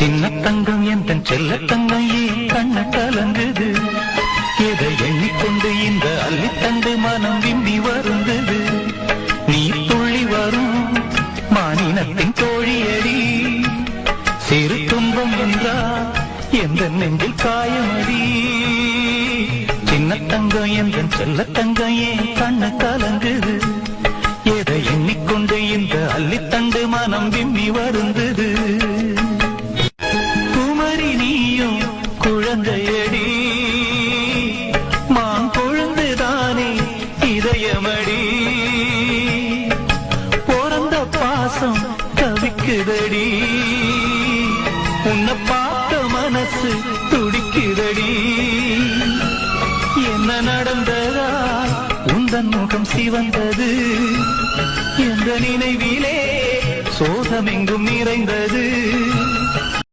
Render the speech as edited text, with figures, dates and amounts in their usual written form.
சின்ன தங்கம் எந்த செல்ல தங்கம் ஏன் கண்ண கலங்குது எதை எண்ணிக்கொண்டு இந்த அள்ளித்தண்டு மனம் விம்பி வருந்தது நீ துள்ளி வரும் மானினத்தின் தோழியடி சிறு துன்பம் என்றால் எந்த நெஞ்சில் காயமடி சின்ன தங்கம் எந்த செல்ல தங்கம் ஏன் கண்ண கலங்குது எதை எண்ணிக்கொண்டு இந்த அள்ளித்தண்டு மனம் விம்பி வருந்தது குமரி நீயும் குழந்தையடி மான் கொழுந்துதானே இதயமடி பிறந்த பாசம் தவிக்குதடி உன்னை பார்த்த மனசு துடிக்குதடி என்ன நடந்ததா உந்தன் முகம் சிவந்தது எந்த நினைவிலே சோகமெங்கும் நிறைந்தது